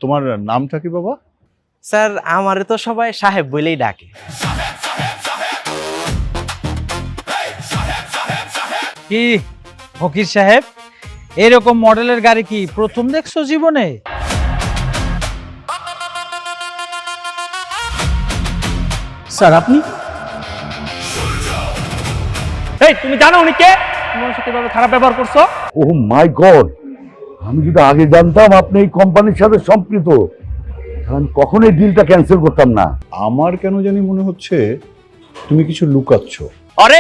তোমার নামটা কি বাবা? স্যার আমারে তো সবাই সাহেব বলেই ডাকে। কি ফকির সাহেব, এরকম মডেলের গাড়ি কি প্রথম দেখছো জীবনে? স্যার আপনি? এই তুমি জানো উনি কে? তোমার সাথে এভাবে খারাপ ব্যবহার করছো? ও মাই গড, আমি যদি আগে জানতাম আপনি এই কোম্পানির সাথে সম্পৃক্ত, তাহলে আমি কখনোই ডিলটা ক্যান্সেল করতাম না। আমার কেন জানি মনে হচ্ছে তুমি কিছু লুকাচ্ছ। আরে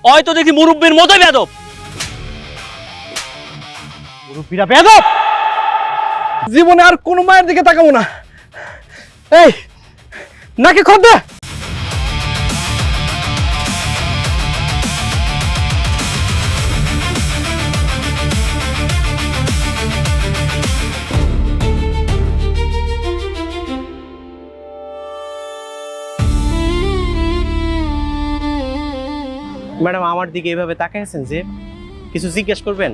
ওই তো দেখি মুরব্বির মতোই বেয়াদব। মুরব্বিরা বেয়াদব। জীবনে আর কোনো মায়ের দিকে তাকাবো না। এই নাকি খোদ দে। ম্যাডাম আমার দিকে এইভাবে তাকিয়ে আছেন যে কিছু জিজ্ঞেস করবেন?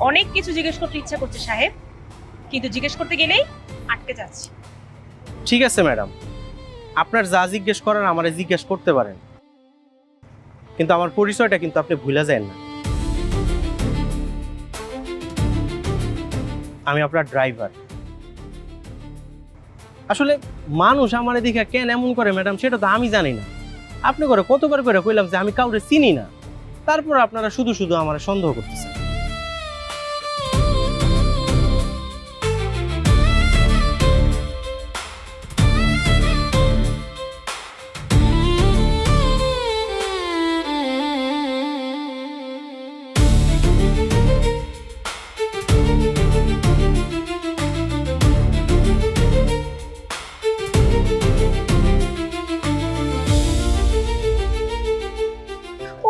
অনেক কিছু জিজ্ঞেস করতে ইচ্ছা করছে সাহেব, কিন্তু জিজ্ঞেস করতে গেলেই আটকে যাচ্ছি। ঠিক আছে ম্যাডাম, আপনার যা জিজ্ঞেস করার আমারে জিজ্ঞেস করতে পারেন, কিন্তু আমার পরিচয়টা কিন্তু আপনি ভুলে যান না। আমি আপনার ড্রাইভার। আসলে মানুষ আমার দিকে কেন এমন করে ম্যাডাম সেটা তো আমি জানি না। আপনি করে কতবার করে কইলাম যে আমি কাউরে চিনি না, তারপর আপনারা শুধু শুধু আমার সন্দেহ করতেছেন।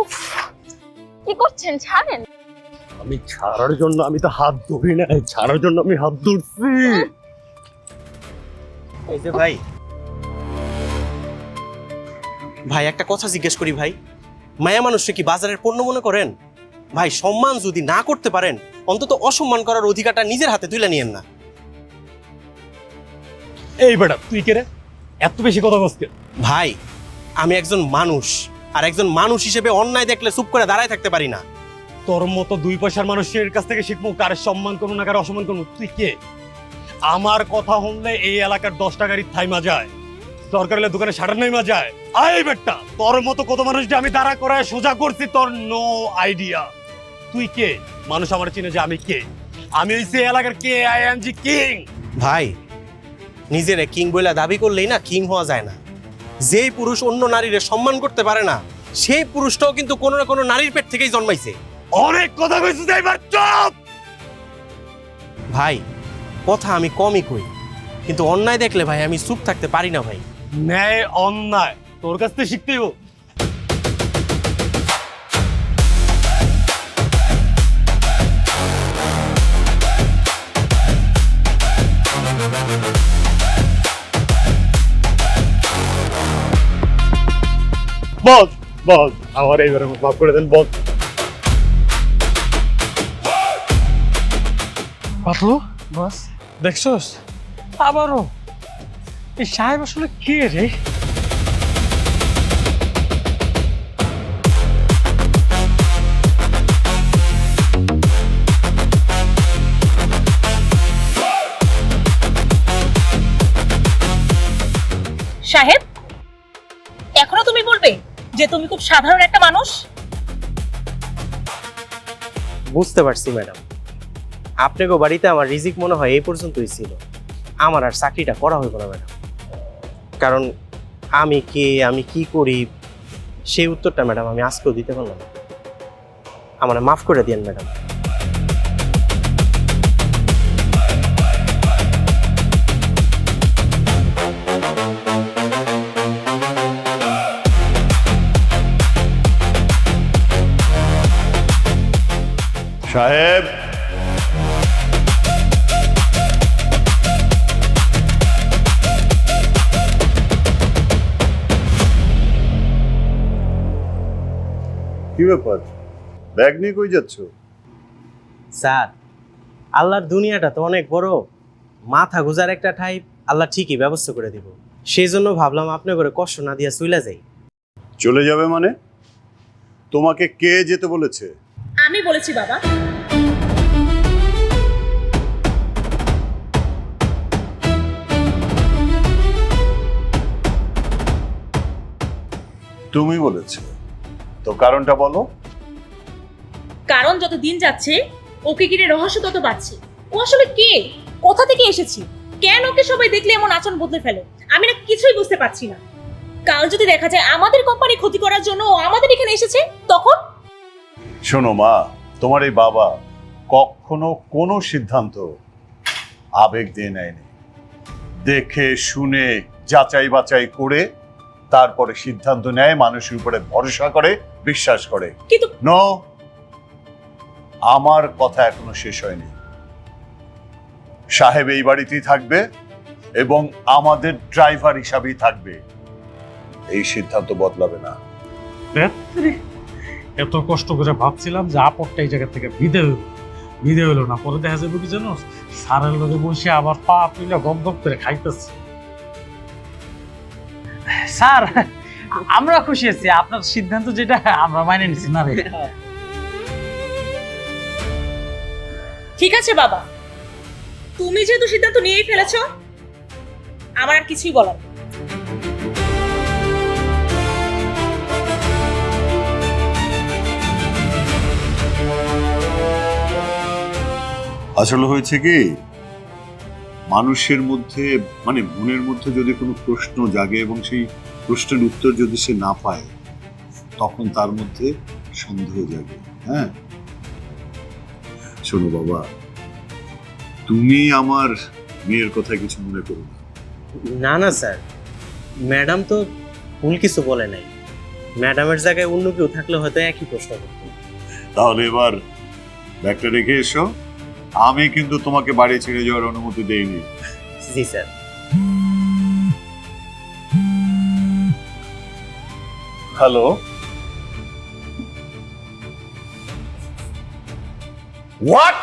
উফ, কি করছেন? ছাড়েন। আমি ছাড়ার জন্য আমি তো হাত ধরি না, ছাড়ার জন্য আমি হাত ধরছি। এই যে ভাই, ভাই একটা কথা জিজ্ঞেস করি ভাই, মায়া মানুষকে কি বাজারের পণ্য মনে করেন? ভাই সম্মান যদি না করতে পারেন, অন্তত অসম্মান করার অধিকারটা নিজের হাতে তুলে নিয়েন না। এই বেটা তুই কে রে? এত বেশি কথা বলছিস? ভাই আমি একজন মানুষ, আর একজন মানুষ হিসেবে অন্যায় দেখলে চুপ করে দাঁড়ায় থাকতে পারি না। তোর মতো দুই পয়সার মানুষের কাছ থেকে শিখবো কারে সম্মান করবো না কারে অসম্মান করবো। তুই কে? আমার কথা শুনলে এই এলাকার 10টা গাড়ি থাইমা যায়, দরকার হলে দোকানে শাটার নাইমা যায়। আই বেটা, তোর মতো কত মানুষ যে আমি দাঁড়া করায় সোজা করছি, তোর নো আইডিয়া। তুই কে? মানুষ আমার চিনে যে আমি কে। আমি হইছি এলাকার কে, আই এম জি কিং। ভাই নিজেরে কিং বলে দাবি করলেই না কিং হওয়া যায় না। যেই পুরুষ অন্য নারীরে সম্মান করতে পারে না, সেই পুরুষটাও কিন্তু কোনো না কোনো নারীর পেট থেকেই জন্মাইছে। অনেক কথা কইছিস, এবার চুপ। ভাই কথা আমি কমই কই, কিন্তু অন্যায় দেখলে ভাই আমি চুপ থাকতে পারি না ভাই। ন্যায় অন্যায় তোর কাছ থেকে শিখতেই হোক। বস বস, আমার এইবারে মাফ করে দেন বস। পাতলু বস, দেখছস আবারও এই সাহেব আসলে কে রে? সাহেব, এখনো তুমি বলবে যে তুমি খুব সাধারণ একটা মানুষ? বুঝতে পারছি ম্যাডাম, আপনাকে বাড়িতে আমার রিজিক মনে হয় এই পর্যন্তই ছিল। আমার আর চাকরিটা করা হইব না ম্যাডাম, কারণ আমি কে, আমি কি করি সেই উত্তরটা ম্যাডাম আমি আজকেও দিতে পারলাম না। আমার মাফ করে দিয়েন ম্যাডাম। সাহেব, কি ব্যাপার, ব্যাগ নিয়ে কই যাচ্ছ? স্যার আল্লাহর দুনিয়াটা তো অনেক বড়, মাথা গুজার একটা ঠাই আল্লাহ ঠিকই ব্যবস্থা করে দিব। সেই জন্য ভাবলাম আপনি করে কষ্ট না দিয়া চইলা যাই। চলে যাবে মানে? তোমাকে কে যেতে বলেছে? আমি বলেছি বাবা। তুমি বলেছো তো, কারণটা বলো। কারণ যত দিন যাচ্ছে ওকে ঘিরে রহস্য তত বাড়ছে। ও আসলে কে, কোথা থেকে এসেছি, কেন ওকে সবাই দেখলে এমন আচরণ বদলে ফেলে, আমি না কিছুই বুঝতে পারছি না। কাল যদি দেখা যায় আমাদের কোম্পানি ক্ষতি করার জন্য ও আমাদের এখানে এসেছে, তখন? শোনো মা, তোমার এই বাবা কখনো কোনো সিদ্ধান্ত আবেগ দিয়ে নেয়নি। দেখে শুনে যাচাই বাছাই করে তারপরে সিদ্ধান্ত নেয়, মানুষের উপরে ভরসা করে, বিশ্বাস করে। কিন্তু নো, আমার কথা এখনো শেষ হয়নি। সাহেব এই বাড়িতেই থাকবে এবং আমাদের ড্রাইভার হিসাবেই থাকবে। এই সিদ্ধান্ত বদলাবে না। এত কষ্ট করে ভাবছিলাম যে আপরটা এই জায়গা থেকে বিদে হইলো না, পরে দেখা যাবে কি জানো, সারের লোকে বসে আবার পা তুলে গপ গপ করে খাইতেছে। স্যার, আমরা খুশি আছি, আপনার সিদ্ধান্ত যেটা আমরা মাইনে নিছি না রে। ঠিক আছে বাবা, তুমি যেহেতু সিদ্ধান্ত নিয়েই ফেলেছো, আমার আর কিছুই বলার নেই। আসলে হয়েছে কি, মানুষের মধ্যে মানে মনের মধ্যে যদি কোনো প্রশ্ন জাগে এবং সেই প্রশ্নের উত্তর যদি সে না পায়, তখন তার মধ্যে সন্দেহ জাগে। হ্যাঁ, শোনো বাবা, তুমি আমার মেয়ের কথা কিছু মনে করো না। না না স্যার, ম্যাডাম তো ভুল কিছু বলে নাই। ম্যাডামের জায়গায় অন্য কেউ থাকলে হয়তো একই প্রশ্ন করত। তাহলে এবার ব্যাগটা রেখে এসো। আমি কিন্তু তোমাকে বাড়ি ছেড়ে যাওয়ার অনুমতি দেইনি। জি স্যার। Hello, what?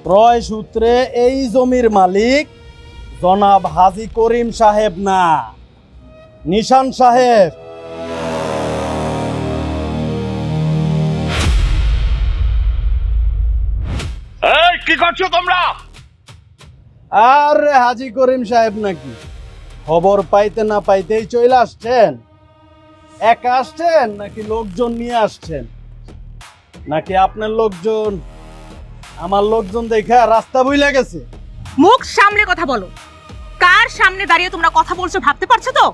ক্রয় সূত্রে এই জমির মালিক জনাব হাজী করিম সাহেব না, নিশান সাহেব। কি করছো তোমরা? আরে হাজী করিম সাহেব নাকি, খবর পাইতে না পাইতেই চলে আসছেন? একা আসছেন নাকি লোকজন নিয়ে আসছেন? নাকি আপনার লোকজন আমার লোকজন দেখা রাস্তা ভুলে গেছে? মুখ সামলে কথা বলো। কার সামনে দাঁড়িয়ে তোমরা কথা বলছো ভাবতে পারছো তো?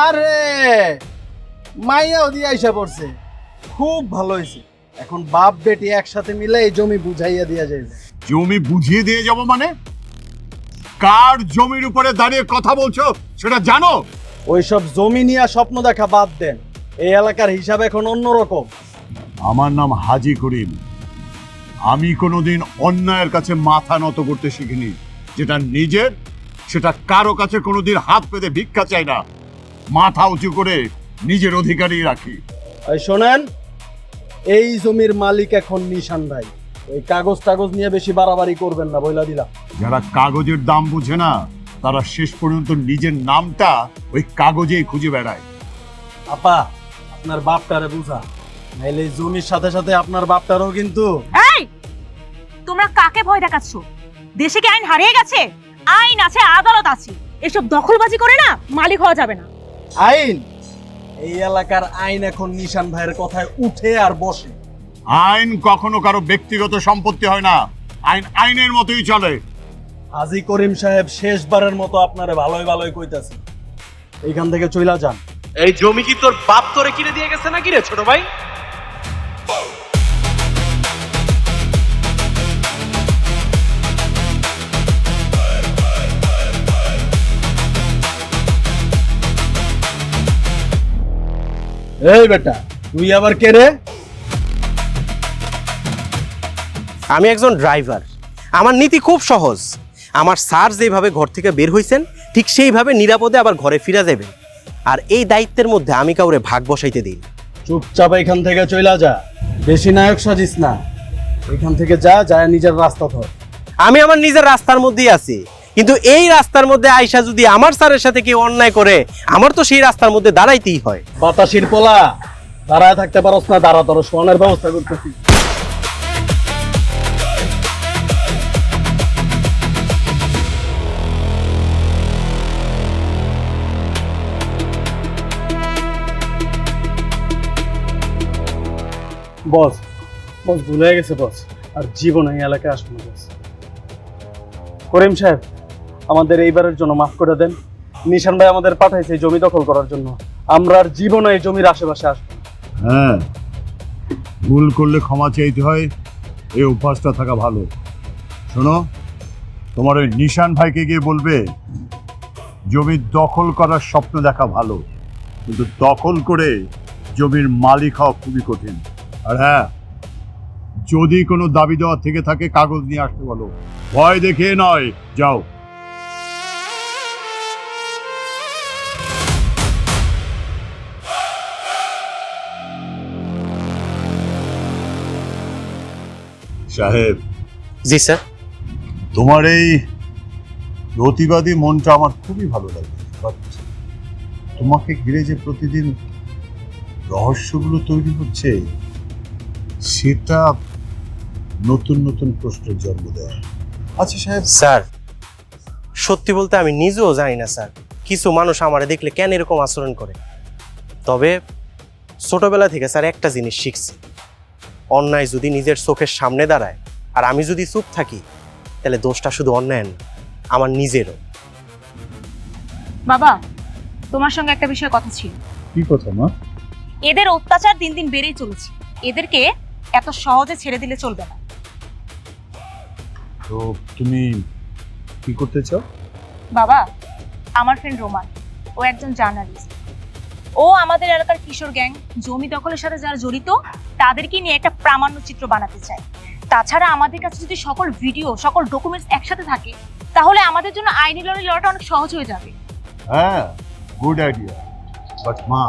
আরে মাইয়াও দিয়ে আইসা পড়ছে, খুব ভালো হয়েছে। এখন বাপ বেটি একসাথে মিলে এই জমি বুঝাইয়া দিয়া যাইবে। জমি বুঝিয়ে দিয়ে যাব মানে? কার জমির উপরে দাঁড়িয়ে কথা বলছো সেটা জানো? ওইসব জমি নিয়ে স্বপ্ন দেখা বাদ দেন, এই এলাকার হিসাব এখন অন্যরকম। আমার নাম হাজী করিম। আমি কোনোদিন অন্যায়ের কাছে মাথা নত করতে শিখিনি। যেটা নিজের সেটা কারো কাছে কোনোদিন হাত পেতে ভিক্ষা চাই না, মাথা উঁচু করে নিজের অধিকারই রাখি। এই শোনেন, এই জমির মালিক এখন নিশান ভাই। ওই কাগজ টাগজ নিয়ে বেশি বাড়াবাড়ি করবেন না, বইলা দিলাম। যারা কাগজের দাম বুঝে না তারা শেষ পর্যন্ত নিজের নামটা ওই কাগজেই খুঁজে বেড়ায়। আপা, আপনার বাপটারে বুঝা, নাইলে এই জমির সাথে সাথে আপনার বাপটারও কিন্তু। এই, তোমরা কাকে ভয় দেখাচ্ছ? দেশে কি আইন হারিয়ে গেছে? আইন আছে, আদালত আছে। এসব দখলবাজি করে না মালিক হওয়া যাবে না। আইন, এই এলাকার আইন এখন নিশান ভাইয়ের কথায় উঠে আর বসে। আইন কখনো কারো ব্যক্তিগত সম্পত্তি হয় না, আইন আইনের মতোই চলে। হাজী করিম সাহেব শেষবারের মতো আপনারে ভালোই ভালোই কইতাছে, এইখান থেকে চইলা যান। এই জমি কি তোর বাপ তোরে কিনে দিয়ে গেছে নাকি রে ছোট ভাই? এই বেটা, তুই আবার কে রে? আমি একজন ড্রাইভার। আমার নীতি খুব সহজ। আমার স্যার যেভাবে ঘর থেকে বের হইছেন ঠিক সেইভাবে নিরাপদে আবার ঘরে ফিরে যাবেন। আর এই দায়িত্বের মধ্যে আমি কাউরে ভাগ বসাইতে দিই না। চুপচাপ এখান থেকে চইলা যা, বেশি নায়ক সাজিস না। এখান থেকে যা, যায় নিজের রাস্তা ধর। আমি আমার নিজের রাস্তার মধ্যেই আছি, কিন্তু এই রাস্তার মধ্যে আয়সা যদি আমার স্যারের সাথে কেউ অন্যায় করে, আমার তো সেই রাস্তার মধ্যে দাঁড়াইতেই হয়। বাতাসির পোলা, দাঁড়ায় থাকতে পারস না? দাঁড়া, তোর শোয়ানোর ব্যবস্থা করতেছি। বস, বস ভুলে গেছে বস, আর জীবনে এই এলাকায় আসবো না বস। করিম সাহেব, আমাদের এইবারের জন্য মাফ করে দেন। নিশান ভাই আমাদের পাঠাইছে এই জমি দখল করার জন্য। আমরা আর জীবনে এই জমির আশেপাশে আসবো না। হ্যাঁ, ভুল করলে ক্ষমা চাইতে হয়, এই অভ্যাসটা থাকা ভালো। শোনো, তোমার ওই নিশান ভাইকে গিয়ে বলবে জমি দখল করার স্বপ্ন দেখা ভালো, কিন্তু দখল করে জমির মালিক হওয়া খুবই কঠিন। আর হ্যাঁ, যদি কোনো দাবি দেওয়া থেকে থাকে কাগজ নিয়ে আসতে বলো, ভয় দেখে নয়। যাও। সাহেব। জি স্যার। তোমার এই প্রতিবাদী মনটা আমার খুবই ভালো লাগে, বাট তোমাকে ঘিরে যে প্রতিদিন রহস্যগুলো তৈরি হচ্ছে, সেটা নতুন নতুন প্রশ্নের জন্ম দেয়। আচ্ছা সাহেব। স্যার, সত্যি বলতে আমি নিজেও জানি না স্যার, কিছু মানুষ আমারে দেখলে কেন এরকম আচরণ করে। তবে ছোটবেলা থেকে স্যার একটা জিনিস শিখছি, অন্যায় যদি নিজের চোখের সামনে দাঁড়ায় আর আমি যদি চুপ থাকি, তাহলে দোষটা শুধু অন্যায়ের না, আমার নিজেরও। বাবা, তোমার সঙ্গে একটা বিষয়ে কথা ছিল। কি কথা মা? এদের অত্যাচার দিন দিন বেড়েই চলেছে, এদেরকে এত সহজে ছেড়ে দিলে চলবে না। তো তুমি কি করতে চাও? বাবা, আমার ফ্রেন্ড রোমান, ও একজন জার্নালিস্ট। ও আমাদের এলাকার কিশোর গ্যাং জমি দখলের সাথে যারা জড়িত তাদেরকে নিয়ে একটা প্রামাণ্য চিত্র বানাতে চায়। তাছাড়া আমাদের কাছে যদি সকল ভিডিও, সকল ডকুমেন্টস একসাথে থাকে, তাহলে আমাদের জন্য আইনি লড়াইটা অনেক সহজ হয়ে যাবে। হ্যাঁ, গুড আইডিয়া। বাট মা,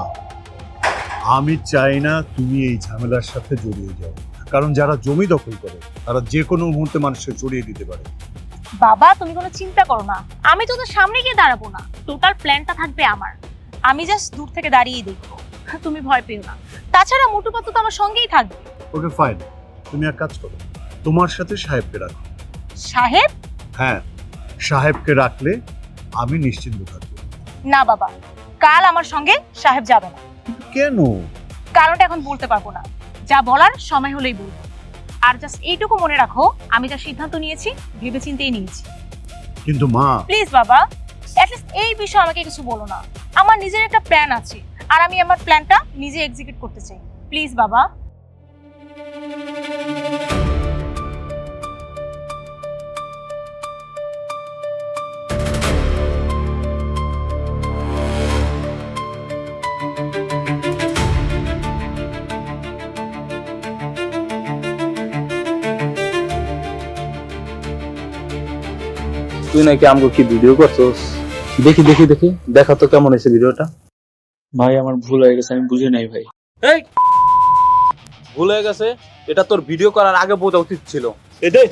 আমি চাই না তুমি এই ঝামেলার সাথে জড়িয়ে যাও, কারণ যারা জমি দখল করে তারা যে কোনো মুহূর্তে মানুষকে জড়িয়ে দিতে পারে। বাবা, তুমি কোনো চিন্তা করো না, আমি তো তোর সামনে গিয়ে দাঁড়াবো না, টোটাল প্ল্যানটা থাকবে আমার। আমি জাস্ট দূর থেকে দাঁড়িয়েই দেখবো, তুমি ভয় পেও না। তাছাড়া মোটুপাত তো আমার সঙ্গেই থাকবে। ওকে ফাইন, তুমি এক কাজ করো, তোমার সাথে সাহেবকে রাখো। সাহেব? হ্যাঁ, সাহেবকে রাখলে আমি নিশ্চিন্ত থাকবো। না বাবা, কাল আমার সঙ্গে সাহেব যাবে না। কেন? কারণটা এখন বলতে পারবো না, যা বলার সময় হলেই বলবো। আর জাস্ট এইটুকু মনে রাখো, আমি যা সিদ্ধান্ত নিয়েছি ভেবেচিন্তেই নিয়েছি। কিন্তু মা, প্লিজ বাবা, অ্যাটলিস্ট এই বিষয়ে আমাকে কিছু বলো না। আমার নিজের একটা প্ল্যান আছে, আর আমি আমার প্ল্যানটা নিজে এক্সিকিউট করতে চাই। প্লিজ বাবা। তুই নাকি আমাকে কি ভিডিও করছস? দেখি দেখি দেখি, দেখা তো কেমন হয়েছে ভিডিওটা। ভাই আমার ভুল হয়ে গেছে, আমি বুঝি নাই ভাই। এই ভুল হয়ে গেছে, এটা তোর ভিডিও করার আগে বোঝা উচিত ছিল। এদের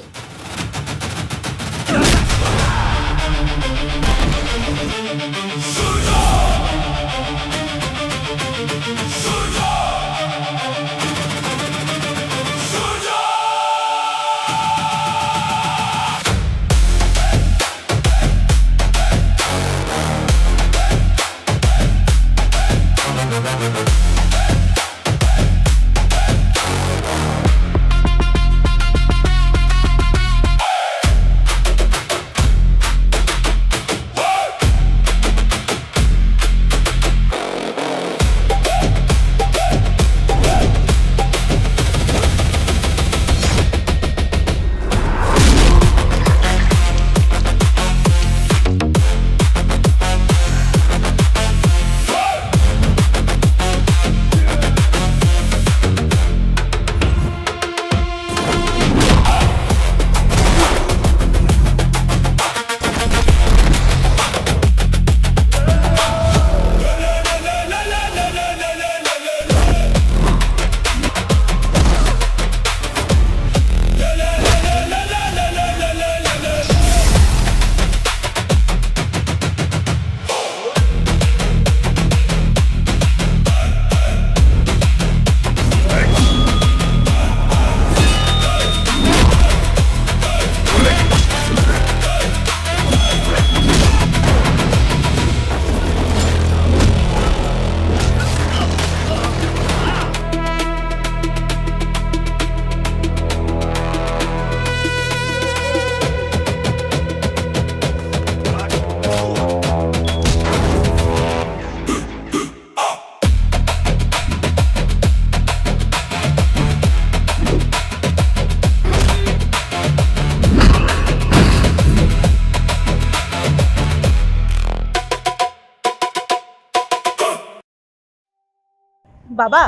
বাবা,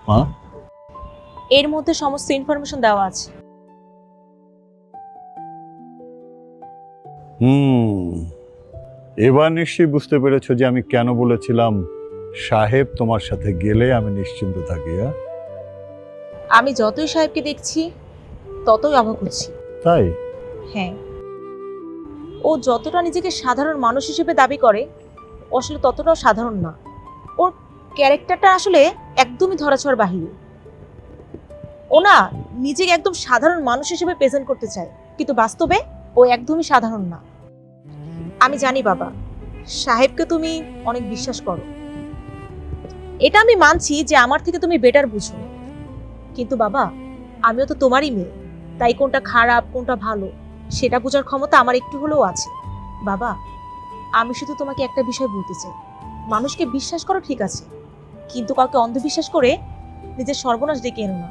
মা, এর মধ্যে সমস্ত ইনফরমেশন দেওয়া আছে। এবার নিশ্চয়ই বুঝতে পেরেছো যে আমি কেন বলেছিলাম সাহেব তোমার সাথে গেলে আমি নিশ্চিন্ত থাকি। হ্যাঁ, আমি যতই সাহেবকে দেখছি ততই অবাক হচ্ছি। তাই? হ্যাঁ, ও যতটা নিজেকে সাধারণ মানুষ হিসেবে দাবি করে ও আসলে ততটাও সাধারণ না। ওর ক্যারেক্টারটা আসলে একদমই ধরাছোঁয়ার বাহিরে। ও না নিজেকে একদম সাধারণ মানুষ হিসেবে প্রেজেন্ট করতে চায়, কিন্তু বাস্তবে ও একদমই সাধারণ না। আমি জানি বাবা, সাহেবকে তুমি অনেক বিশ্বাস করো, এটা আমি মানছি যে আমার থেকে তুমি বেটার বুঝো, কিন্তু বাবা আমিও তো তোমারই মেয়ে, তাই কোনটা খারাপ কোনটা ভালো সেটা বোঝার ক্ষমতা আমার একটু হলেও আছে। বাবা, আমি শুধু তোমাকে একটা বিষয় বলতে চাই, মানুষকে বিশ্বাস করো ঠিক আছে, কিন্তু কাউকে অন্ধবিশ্বাস করে নিজের সর্বনাশ ডেকে এনো না।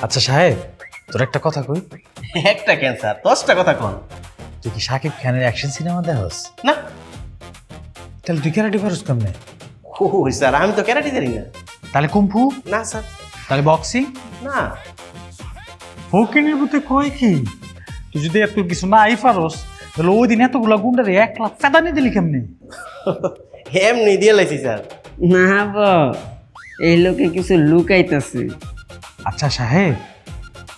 আচ্ছা সাহেব, তোর একটা কথা কই। একটা ক্যান্সার 10টা কথা কন। তুই কি শাকিব খানের অ্যাকশন সিনেমা দেখস? না। তাহলে তুই ক্যারাটে পারস কেমনে? ও স্যার, আমি তো ক্যারাটে জানি না। তাহলে কুম্ফু? না স্যার। তাহলে বক্সিং? না। ফকিনের বুতে কয় কি? তুই যদি এত কিছু না আই পারস তাহলে ওই দিন এতগুলা গুন্ডারে 1 লাখ ফেদানি দিলি কেমনে? এমনি দিয়ে লাইছি স্যার। না বা, এই লোকে কিছু লুকাইতেছে। আচ্ছা সাহেব,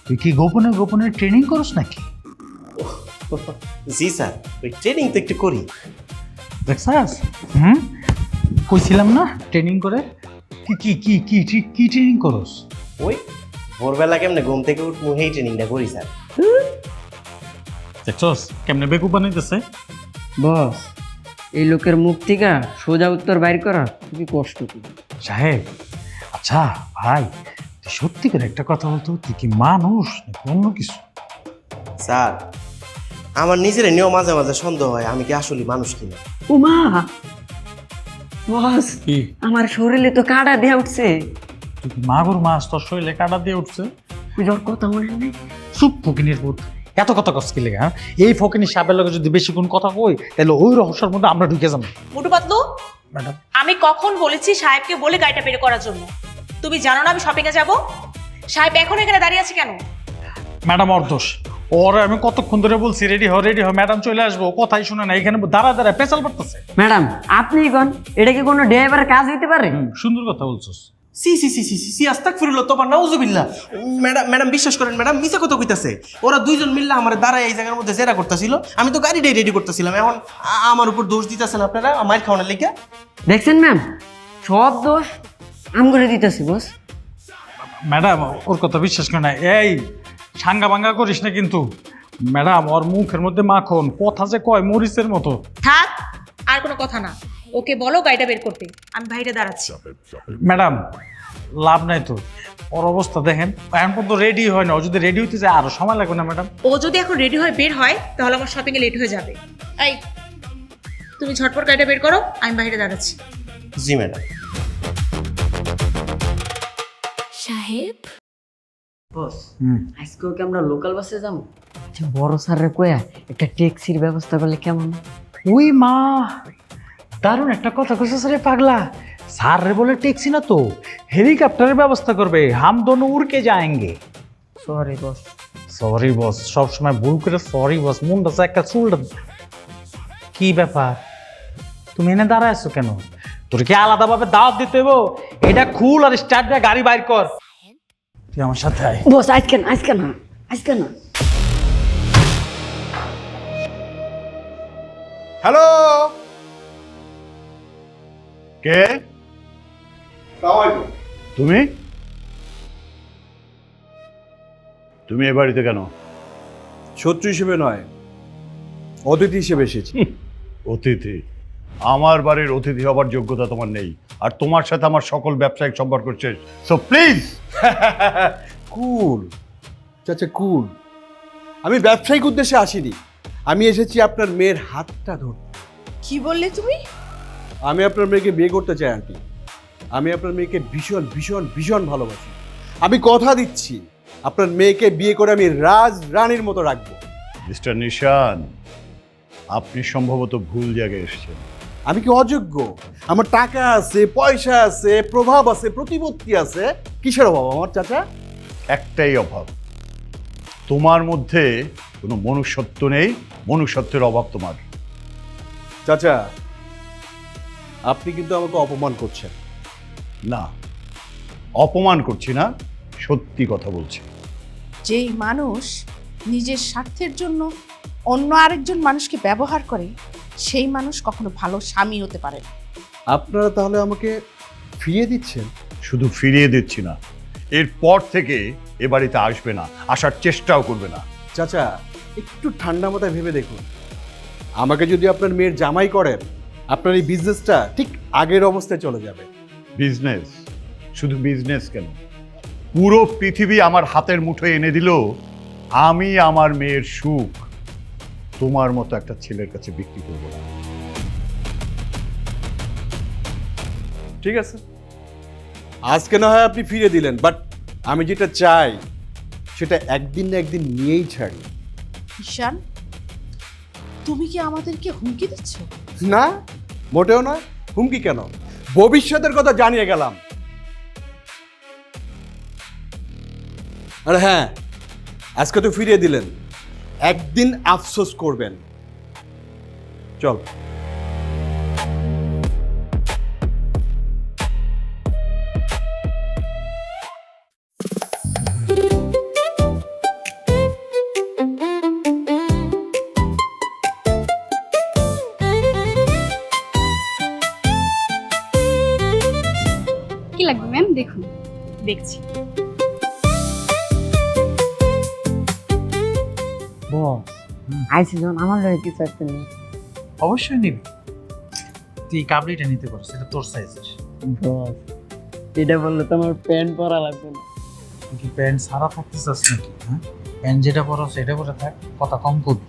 তুই কি গোপনে গোপনে ট্রেনিং করস নাকি? জি স্যার, ওই ট্রেনিং তো একটু করি। দেখছাস? কইছিলাম না ট্রেনিং করে। কি কি কি কি কি কি ট্রেনিং করস? ওই ভোরবেলা কেমনে ঘুম থেকে উঠবো এই ট্রেনিংটা করি স্যার। দেখছস কেমনে বেকুব বানাইতেছে? বস, এই লোকের মুখ থেকে সোজা উত্তর বাইর করা খুবই কষ্ট। সাহেব, আচ্ছা ভাই, তুই সত্যি করে একটা কথা বলতো, তুই কি মানুষ নাকি অন্য কিছু? স্যার, আমার নিজের নিয়েও মাঝে মাঝে সন্দেহ হয় আমি কি আসলে মানুষ কিনা। উমা বস, আমার শরীরে তো কাঁটা দেয়া উঠছে। তুই কি মাগুর মাছ তোর শরীরে কাটা দিয়ে উঠছে? পুজোর কথা মনে নেই? চুপ ফকিনির পুত, এত কথা কস কি লেগে? হ্যাঁ, এই ফকিনির সাপের লগে যদি বেশি কোন কথা কই তাহলে ওই রহস্যের মধ্যে আমরা ঢুকে যাবো। মুটু পাতলু, ম্যাডাম, আমি কখন বলেছি সাহেবকে বলে গাড়িটা বের করার জন্য? তুমি জানো না আমি শপিং এ যাব? সাহেব এখন এখানে দাঁড়িয়ে আছে কেন? ম্যাডাম ওর দোষ। ওরে আমি কতক্ষণ ধরে বলছি রেডি হ রেডি হ, ম্যাডাম চলে আসবো, কথাই শুনে না, এখানে দাঁড়া দাঁড়া পেছাল পড়তেছে। ম্যাডাম আপনি কোন, এটা কি কোনো ড্রাইভারের কাজ হইতে পারে? সুন্দর কথা বলছস। সি সি সি সি সি আস্তাগফিরুল্লাহ, তোমার নাউজুবিল্লাহ। ম্যাডাম ম্যাডাম বিশ্বাস করেন ম্যাডাম, মিছা কথা কইতাছে। ওরা দুইজন মিললা আমার দাঁড়ায় এই জায়গার মধ্যে জেরা করতেছিল, আমি তো গাড়িটাই রেডি করতেছিলাম। এখন আমার উপর দোষ দিতেছেন আপনারা মাইর খাওয়ানোর লেগে। দেখছেন ম্যাম, সব দোষ আম করে দিতেছি বস। ম্যাডাম ওর কথা বিশ্বাস করে না, এই সাঙ্গা ভাঙ্গা করিস না কিন্তু। ম্যাডাম ওর মুখের মধ্যে মাখন, কথা যে কয় মরিচের মতো। থাক, আর কোনো কথা না, ওকে বলো গাড়িটা বের করতে, আমি বাইরে দাঁড়াচ্ছি। ম্যাডাম লাভ নাই তো, ওর অবস্থা দেখেন, এখন পর্যন্ত রেডি হয় না। ও যদি রেডি হইতে যায় আরো সময় লাগবে না ম্যাডাম? ও যদি এখন রেডি হয়ে বের হয় তাহলে আমার শপিং এ লেট হয়ে যাবে। এই তুমি ঝটপট গাড়িটা বের করো, আমি বাইরে দাঁড়াচ্ছি। জি ম্যাডাম। সাহেব, বস আজকেও কি আমরা লোকাল বাসে যাবো? আচ্ছা বড় স্যারের কয়া একটা ট্যাক্সির ব্যবস্থা করলে কেমন? ওই মা, দারুণ একটা কথা কইছিস রে পাগলা। স্যার রে বলে ট্যাক্সি না তো, হেলিকপ্টারের ব্যবস্থা করবে। হাম দোনো উড়কে যাएंगे। Sorry boss. সরি বস, সবসময় ভুল করে সরি বস, মুন্ডা একটা চুলটা। কি ব্যাপার, তুমি এনে দাঁড়ায় আছো কেন? তোর কি আলাদাভাবে দাওয়াত দিতে হইব? এটা খুল আর স্টার্ট দিয়ে গাড়ি বাইর কর। তুই আমার সাথে আয়। বস আজকে না, আজকে না, আজকে না। হ্যালো, কে? তুমি তুমি এ বাড়িতে কেন? শত্রু হিসেবে নয়, অতিথি হিসেবে এসেছি। অতিথি? আমার বাড়ির অতিথি হবার যোগ্যতা তোমার নেই, আর তোমার সাথে আমার সকল ব্যবসায়িক সম্পর্ক শেষ। So please. কুল চাচা, কুল। আমি ব্যবসায়িক উদ্দেশ্যে আসিনি, আমি এসেছি আপনার মেয়ের হাতটা ধরতে। কি বললে তুমি? আমি আপনার মেয়েকে বিয়ে করতে চাই আন্টি। আমি আপনার মেয়েকে ভীষণ ভীষণ ভীষণ ভালোবাসি। আমি কথা দিচ্ছি আপনার মেয়েকে বিয়ে করে আমি রাজ রানীর মতো রাখবো। মিস্টার নিশান, আপনি সম্ভবত ভুল জায়গায় এসেছেন। আমি কি অযোগ্য? আমার টাকা আছে, পয়সা আছে, প্রভাব আছে, প্রতিপত্তি আছে, কিসের অভাব আমার চাচা? একটাই অভাব, তোমার মধ্যে কোনো মনুষ্যত্ব নেই, মনুষ্যত্বের অভাব তোমার। চাচা, আপনি কিন্তু আমাকে অপমান করছেন। না, অপমান করছি না, সত্যি কথা বলছি। যেই মানুষ নিজের স্বার্থের জন্য অন্য আরেকজন মানুষকে ব্যবহার করে সেই মানুষ কখনো ভালো স্বামী হতে পারে না। আপনারা তাহলে আমাকে ফিরিয়ে দিচ্ছেন? শুধু ফিরিয়ে দিচ্ছি না, এরপর থেকে এ বাড়িতে আসবে না, আসার চেষ্টাও করবে না। চাচা, একটু ঠান্ডা মাথায় ভেবে দেখুন, আমাকে যদি আপনার মেয়ের জামাই করেন, আপনার এই বিজনেসটা ঠিক আগের অবস্থায় চলে যাবে। বিজনেস? শুধু বিজনেস কেন, পুরো পৃথিবী আমার হাতের মুঠোয় এনে দিল, আমি আমার মেয়ের সুখ তোমার মতো একটা ছেলের কাছে বিক্রি করব না। ঠিক আছে, আজকে না হয় আপনি ফিরে দিলেন, বাট আমি যেটা চাই সেটা একদিন না একদিন নিয়েই ছাড়ি। ঈশান, তুমি কি আমাদেরকে হুমকি দিচ্ছ? না, মোটেও না। হুমকি কেন, ভবিষ্যতের কথা জানিয়ে গেলাম। আর হ্যাঁ, আজকে তো ফিরিয়ে দিলেন, একদিন আফসোস করবেন। চল। কি লাগবে ম্যাম? দেখুন। দেখছি। বস, আইসি যখন আমার লগে কিছু একটা নেই। অবশ্যই নিবি। তুই কাবলিটা নিতে পারছিস, এটা তোর সাইজের। বস, এটা বললে তো আমার প্যান্ট পরা লাগবে না। তুই কি প্যান্ট সারা থাকতে চাস নাকি? হ্যাঁ, প্যান্ট যেটা পরো সেটা পরে থাক, কথা কম করবি।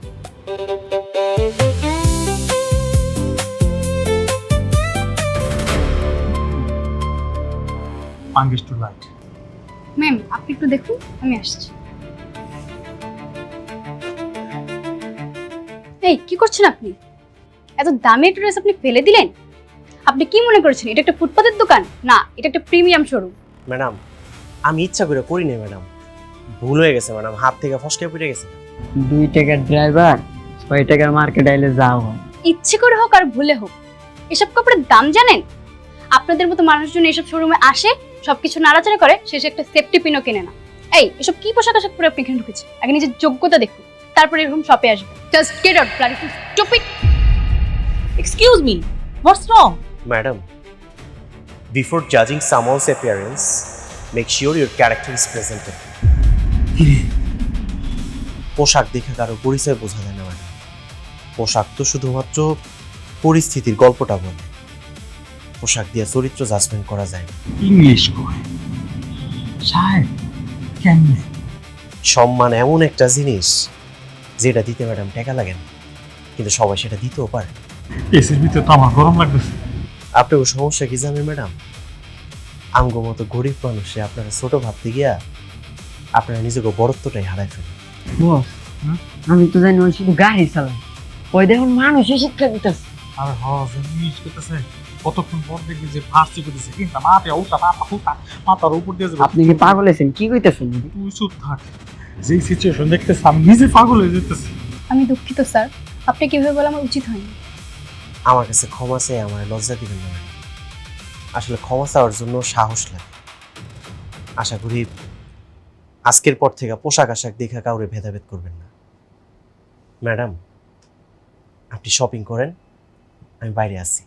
পাঙ্গেস টু রাইট। ম্যাম আপনি একটু দেখুন, আমি আসছি। এই কি করছেন আপনি? এত দামি ড্রেস আপনি ফেলে দিলেন? আপনি কি মনে করেছেন এটা একটা ফুটপাতের দোকান? না, এটা একটা প্রিমিয়াম শোরুম। ম্যাডাম, আমি ইচ্ছা করে করিনি ম্যাডাম, ভুল হয়ে গেছে ম্যাডাম, হাত থেকে ফসকে পড়ে গেছে। 2 টাকার ড্রাইভার 6 টাকার মার্কেট আইলে যাও হয়। ইচ্ছে করে হোক আর ভুলে হোক, এসব কাপড়ের দাম জানেন? আপনাদের মতো মানুষজন এসব শোরুমে আসে, সবকিছু নাড়াচাড়া করে, শেষে একটা সেফটি পিনও কেনে না। এই এসব কি পোশাক আশাক পরে আপনি এখানে ঢুকেছেন? আগে নিজের যোগ্যতা দেখুন, তারপরে এরকম শপে আসবে। Just get out, bloody stupid. Excuse me, what's wrong? Madam, before judging someone's appearance, make sure your character is presented. পোশাক দেখে কারো পরিচয় বোঝা যায় না ম্যাডাম। পোশাক তো শুধুমাত্র পরিস্থিতির গল্পটা বলে, পোশাক দিয়ে চরিত্র জাজমেন্ট করা যায় না। ইংলিশ কয় সাহেব কেমনে? সম্মান এমন একটা জিনিস যেটা দিতে ম্যাডাম টাকা লাগে না, কিন্তু সবাই সেটা দিতেও পারে। এসির ভিতরে তো আমার গরম লাগতেছে। আপনার সমস্যা কি জানেন ম্যাডাম? আমগো মতো গরিব মানুষে আপনারা ছোট ভাবতে গিয়া আপনারা নিজেকে বড়ত্বটাই হারাই ফেলেন। বস, আমি তো জানি ও শুধু গাড়ি চালায়, ওই দেখুন মানুষই শিক্ষা দিতেছে। আরে ইংলিশ করতেছে, কতক্ষণ পর দেখবি যে ফার্সি করতেছে, কিন্তু মাথা উল্টা মাথা ফুটা মাথার উপর দিয়ে যাবে। আপনি কি পাগল হয়েছেন? কি কইতেছেন? তুই চুপ থাক, যেই সিচুয়েশন দেখতেছ আমি নিজে পাগল হয়ে যেতেছি। আমি দুঃখিত স্যার, আপনি কিভাবে বলা আমার উচিত হয়নি। আমার কাছে ক্ষমা চাই, আমার লজ্জা দিবেন না ম্যাডাম। আসলে ক্ষমা চাওয়ার জন্য সাহস লাগে। আশা করি আজকের পর থেকে পোশাক আশাক দেখে কাউরে ভেদাভেদ করবেন না। ম্যাডাম, আপনি শপিং করেন, আমি বাইরে আছি।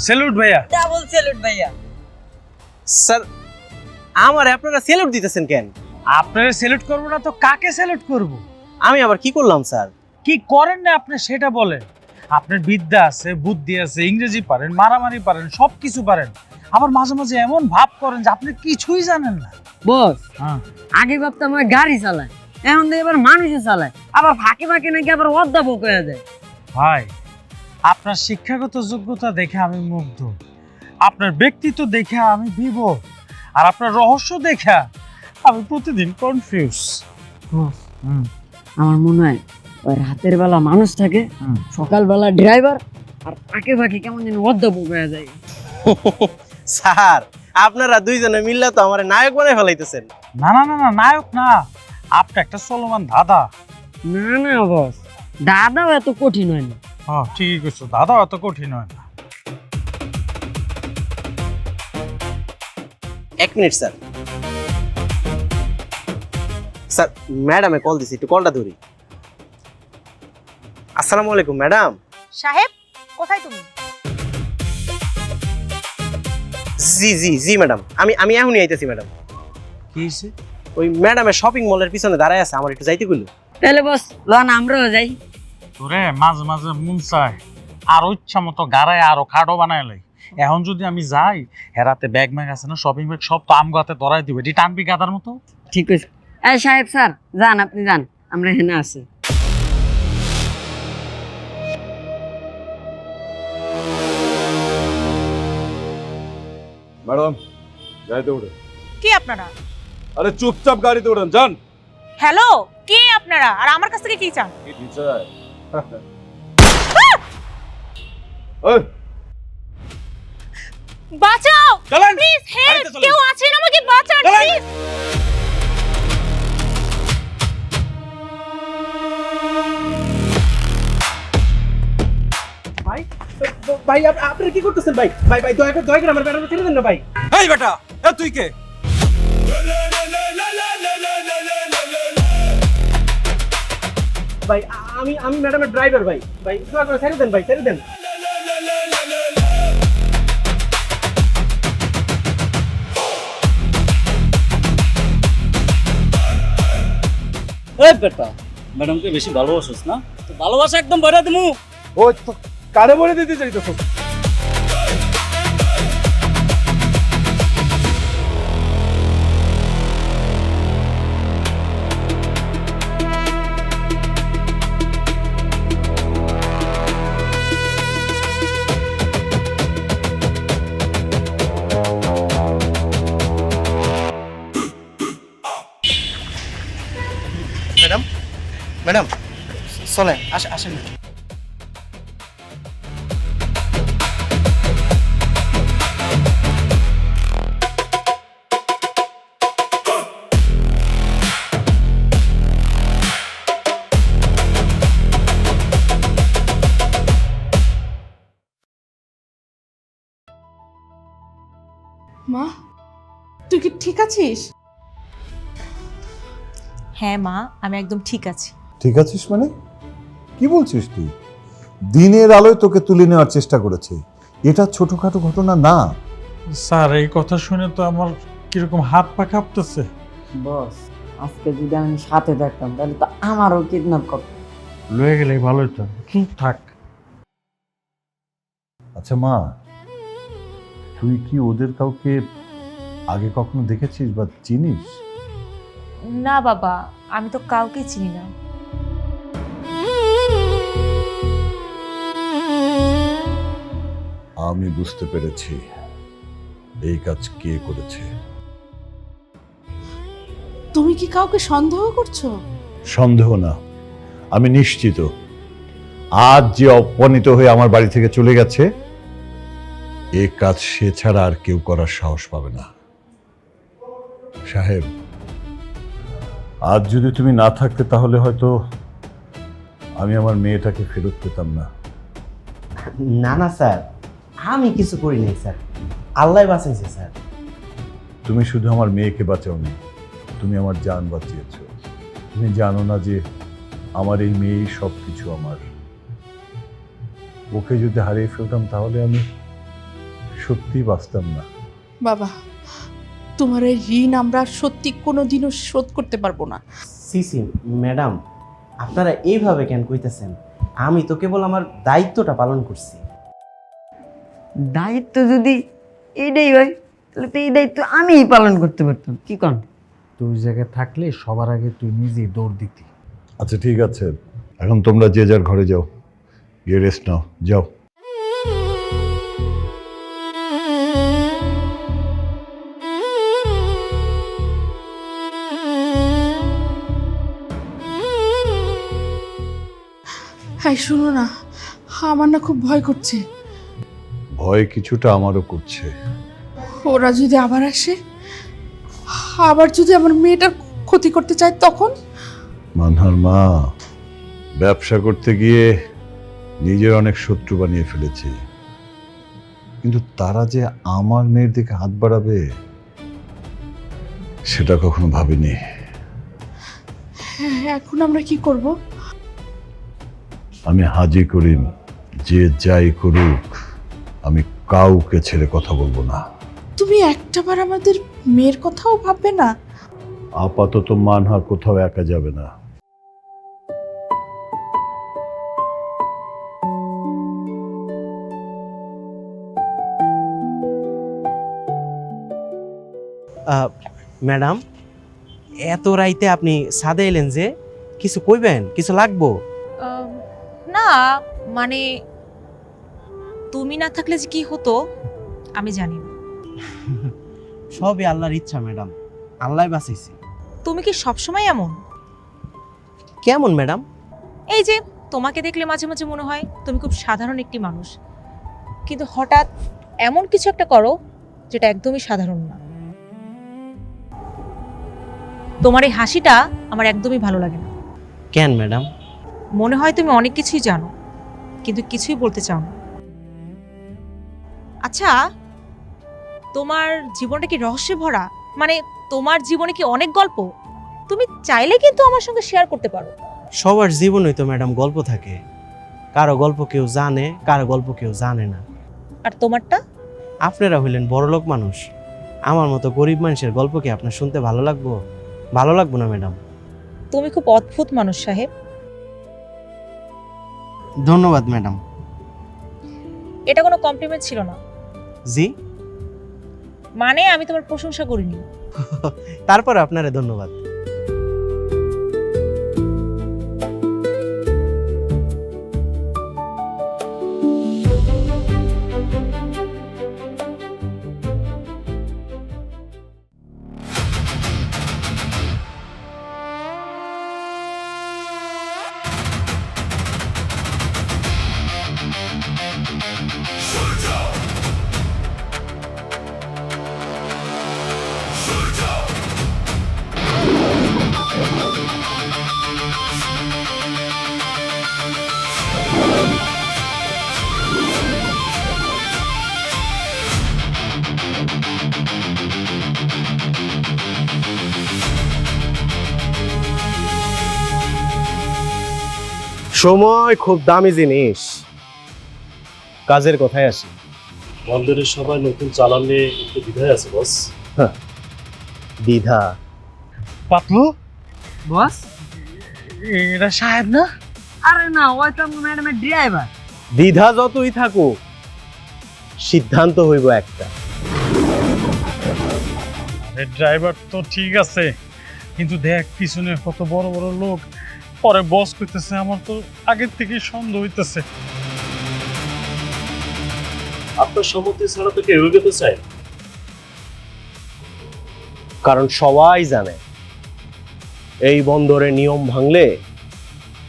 স্যালুট ভাইয়া। ডাবল স্যালুট ভাইয়া। স্যার, আমার আপনারা স্যালুট দিতেছেন কেন? আপনারা স্যালুট করবো না তো কাকে স্যালুট করব? আমি আবার কি করলাম স্যার? কি করেন না আপনি সেটা বলেন। আপনার বিদ্যা আছে, বুদ্ধি আছে, ইংরেজি পারেন, মারামারি পারেন, সব কিছু পারেন, আবার মাঝে মাঝে এমন ভাব করেন যে আপনি কিছুই জানেন না। বস হ্যাঁ, আগে ভাবতাম আমার গাড়ি চালায়, এখন তো এবার মানুষে চালায়, আবার ফাঁকে ফাঁকে নাকি আবার অধ্যাপক হয়ে যায়। ভাই আপনার শিক্ষাগত যোগ্যতা দেখে আমি মুগ্ধ, আপনার ব্যক্তিত্ব দেখে আমি বিভোর, আর আপনার রহস্য দেখা আমি প্রতিদিন কনফিউজ। বস আমার মনে হয় ওই রাতের বেলা মানুষ থাকে, সকালবেলা ড্রাইভার, আর ফাঁকে ফাঁকে কেমন যেন অধ্যাপক হয়ে যায়। স্যার আপনারা দুইজনে মিললে তো আমার নায়ক বানাই ফেলাইতেছেন। না না না না, নায়ক না, আপনি একটা চলমান দাদা। না না বস, দাদাও এত কঠিন হয় না। হ্যাঁ ঠিক আছে, দাদা এত কঠিন হয় না। 1 মিনিট স্যার। স্যার ম্যাডামে কল দিছি, একটু কলটা ধরি। আসসালামু আলাইকুম ম্যাডাম। সাহেব কোথায় তুমি? জি জি জি ম্যাডাম, আমি এখনই আইতেছি ম্যাডাম। কি হয়েছে? ওই ম্যাডামের শপিং মলের পিছনে দাঁড়ায় আছে, আমার একটু যাইতে কইলো। তাহলে বস লন আমরাও যাই। তোরে মাঝে মাঝে মন চায় আর ইচ্ছা মতো গাড়ায় আরো খাটো বানায় লাই। এখন যদি আমি যাই, হেরাতে ব্যাগ ম্যাগ আছে না, শপিং ব্যাগ সব তো আম গাতে ধরাই দিবে, এটি টানবি গাদার মতো। ঠিক আছে। এই সাহেব স্যার যান, আপনি যান, আমরা এখানে আছি। ম্যাডাম গাড়িতে উঠে। কে আপনারা? আরে চুপচাপ গাড়িতে উঠেন, যান। হ্যালো, কে আপনারা আর আমার কাছ থেকে কি চান? বাঁচাও প্লিজ, হেল্প, কেউ আছেন, আমাকে বাঁচান প্লিজ। ভাই ভাই আপনি কি করতেছেন ভাই? ভাই ভাই দয়া করে আমার ম্যাডামকে ছেড়ে দেন না ভাই। এই বেটা, এ তুই কে? ভাই আমি ম্যাডামের ড্রাইভার ভাই। ভাই দয়া করে ছেড়ে দেন ভাই, ছেড়ে দেন। এই বেটা, ম্যাডামকে বেশি ভালোবাসিস না? তো ভালোবাসা একদম বেড়া দিমু। ওই তো কারে বলে দিতে চাইতেছ? ম্যাডাম ম্যাডাম চলেন, আসেন। মা তুই কি ঠিক আছিস? হ্যাঁ মা, আমি একদম ঠিক আছি। ঠিক আছিস মানে কি বলছিস তুই? দিনের আলোয় তোকে তুলে নেওয়ার চেষ্টা করেছে, এটা ছোটখাটো ঘটনা না। স্যার এই কথা শুনে তো আমার কিরকম হাত পা কাঁপতেছে। বস আজকে যদি আমি সাথে থাকতাম তাহলে তো আমারও কিডন্যাপ করতো। লয়ে গেলে ভালো হতো। চুপ থাক। আচ্ছা মা, তুই কি ওদের কাউকে আগে কখনো দেখেছিস বা চিনিস? না বাবা, আমি তো কাউকে চিনি না। আমি বুঝতে পেরেছি এই কাজ কে করেছে। তুমি কি কাউকে সন্দেহ করছো? সন্দেহ না, আমি নিশ্চিত আজ যে অপমানিত হয়ে আমার বাড়ি থেকে চলে গেছে, এ কাজ সে ছাড়া আর কেউ করার সাহস পাবে না। সাহেব, আজ যদি তুমি না থাকতে তাহলে হয়তো আমি আমার মেয়েটাকে ফেরত পেতাম না। না না স্যার, আমি কিছু করি নাই স্যার, আল্লাহ বাঁচাইছে স্যার। তুমি শুধু আমার মেয়েকে বাঁচাওনি, তুমি আমার জান বাঁচিয়েছ। তুমি জানো না যে আমার এই মেয়েই সব কিছু আমার। ওকে যদি হারিয়ে ফেলতাম তাহলে আমি সত্যি বাঁচতাম না। বাবা, তোমার এই ঋণ আমরা সত্যি কোনোদিনও শোধ করতে পারবো না। সিসি ম্যাডাম, আপনারা এইভাবে কেন কইতেছেন? আমি তো কেবল আমার দায়িত্বটা পালন করছি। দায়িত্ব যদি এইটাই হয় তাহলে তো এই দায়িত্ব আমিই পালন করতে পারতাম, কি কন? তুই জায়গায় থাকলে সবার আগে তুই নিজেই দৌড় দিতি। আচ্ছা ঠিক আছে, এখন তোমরা যে যার ঘরে যাও, গিয়ে রেস্ট নাও, যাও। হ্যাঁ শুনো না, আমার না খুব ভয় করছে। ভয় কিছুটা আমারও করছে। ওরা যদি আবার আসে, আবার যদি আমার মেয়েটার ক্ষতি করতে চায় তখন? মানহার মা, ব্যবসা করতে গিয়ে নিজের অনেক শত্রু বানিয়ে ফেলেছি, কিন্তু তারা যে আমার মেয়ের দিকে হাত বাড়াবে সেটা কখনো ভাবিনি। হ্যাঁ, এখন আমরা কি করব? আমি হাজি করিম, যে যাই করুক আমি কাউকে ছেড়ে কথা বলবো না। তুমি একটাবার আমাদের মেয়ের কথাও ভাববে না? আপাতত মানহা কোথাও একা যাবে না। ম্যাডাম, এত রাইতে আপনি ছাদে এলেন যে, কিছু কইবেন? কিছু লাগবো? না মানে তুমি না থাকলে যে কি হতো আমি জানি না। সবই আল্লাহর ইচ্ছা ম্যাডাম, আল্লাহ বাঁচাইছে। তুমি কি সবসময় এমন? কেমন ম্যাডাম? এই যে তোমাকে দেখলে মাঝে মাঝে মনে হয় তুমি খুব সাধারণ একটি মানুষ, কিন্তু হঠাৎ এমন কিছু একটা করো যেটা একদমই সাধারণ না। তোমার এই হাসিটা আমার একদমই ভালো লাগে না। কেন ম্যাডাম? মনে হয় তুমি অনেক কিছুই জানো কিন্তু কিছুই বলতে চাও না। আচ্ছা, তোমার জীবনটা কি রহস্যে ভরা? মানে তোমার জীবনে কি অনেক গল্প? তুমি চাইলে কিন্তু আমার সঙ্গে শেয়ার করতে পারো। সবার জীবনেই তো ম্যাডাম গল্প থাকে, কারো গল্প কেউ জানে, কারো গল্প কেউ জানে না। আর তোমারটা? আপনারা হইলেন বড়লোক মানুষ, আমার মতো গরিব মানুষের গল্প কি আপনার শুনতে ভালো লাগবো? ভালো লাগবো না ম্যাডাম। তুমি খুব অদ্ভুত মানুষ সাহেব। ধন্যবাদ ম্যাডাম। এটা কোনো কমপ্লিমেন্ট ছিল না। জি? মানে আমি তোমার প্রশংসা করিনি। তারপরে আপনারে ধন্যবাদ। সময় খুব দামি জিনিস। কাজের কথায় আসি। বন্দরের সবাই নতুন চালান নিয়ে একটু দ্বিধায় আছে বস। দ্বিধা? পাতলু বস, এটা সাহেব না? আরে না, ওই তো ম্যাডামের ড্রাইভার। দ্বিধা যতই থাকুক, সিদ্ধান্ত হইব একটা। ড্রাইভার তো ঠিক আছে, কিন্তু দেখ পিছনে কত বড় বড় লোক। পরে বস কইতেছে, আমার তো আগের থেকেই সন্দেহ হইতেছে। আপনার সম্মতি ছাড়া তো কেউ এগোতে চায় না। কারণ সবাই জানে এই বন্দরে নিয়ম ভাঙলে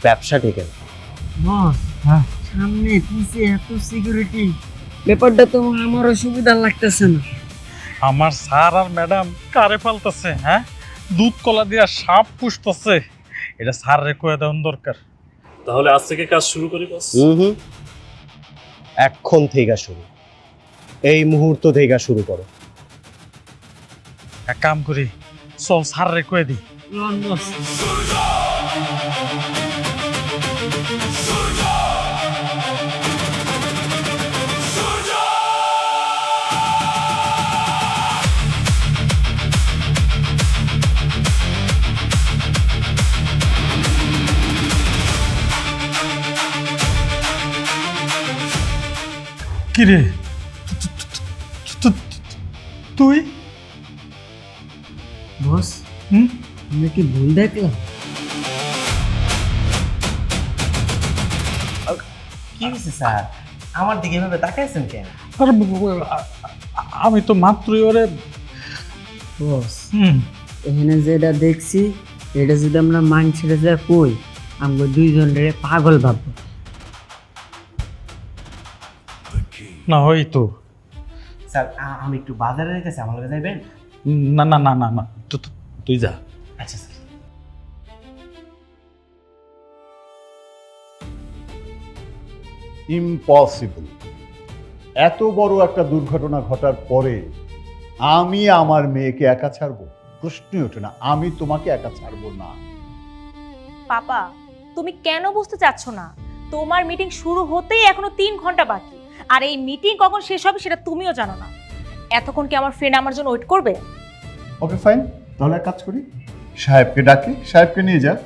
ব্যবসা টিকে না। বস, সামনে পিছে এত সিকিউরিটি, ব্যাপারটা তো আমারও সুবিধা লাগতেছে না। আমার স্যার আর ম্যাডাম কারে ফালতেছে, হ্যাঁ? দুধ কলা দিয়া সাপ পুষতেছে। এটা স্যার রে কয়ে দেওয়ার দরকার। তাহলে আজ থেকে কাজ শুরু করি বস। এখন থেকে শুরু, এই মুহূর্ত থেকে শুরু করো। এক কাম করি, চল স্যার রে কয়ে দিই। বস, কিরে তুই বস হুম আমি কি ভুল দেখলাম? কি হয়েছে স্যার? আমার দিকে এভাবে তাকাইছেন কেন? আরে আমি তো মাত্রই ওরে বস হুম এখানে যেটা দেখছি এটা যদি আমরা মানুষের যা কই আমরা দুইজনের পাগল ভাববো। না ওই তো স্যার আমি একটু বাজারে রেখেছি, আমার কাছে যাইবেন? না না না না না তুই যা। আচ্ছা স্যার। ইম্পসিবল। এত বড় একটা দুর্ঘটনা ঘটার পরে আমি আমার মেয়েকে একা ছাড়বো? প্রশ্নই ওঠে না। আমি তোমাকে একা ছাড়বো না। পাপা, তুমি কেন বুঝতে চাচ্ছ না? তোমার মিটিং শুরু হতেই এখনো 3 ঘন্টা বাকি, আর এই মিটিং কখন শেষ হবে সেটা তুমিও জানো না। এতক্ষণ কি আমার ফ্রেন্ড আমার জন্য ওয়েট করবে? ওকে ফাইন, তাহলে এক কাজ করি, সাহেবকে ডাকি, সাহেবকে নিয়ে যাক।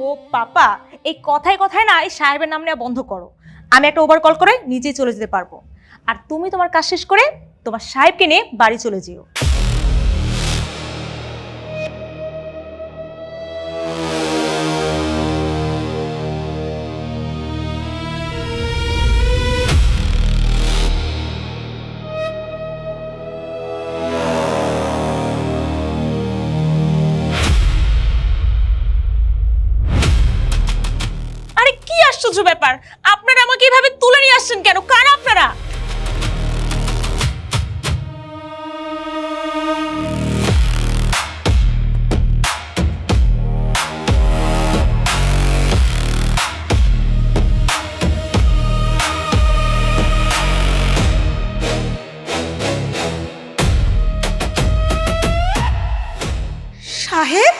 ও পাপা, এই কথায় কথায় না এই সাহেবের নাম নেওয়া বন্ধ করো। আমি একটা ওভার কল করে নিজেই চলে যেতে পারবো, আর তুমি তোমার কাজ শেষ করে তোমার সাহেবকে নিয়ে বাড়ি চলে যেও। আরে কি আশ্চর্য ব্যাপার, আপনারা আমাকে এভাবে তুলে নিয়ে আসছেন কেন? কারা আপনারা? সাহেব,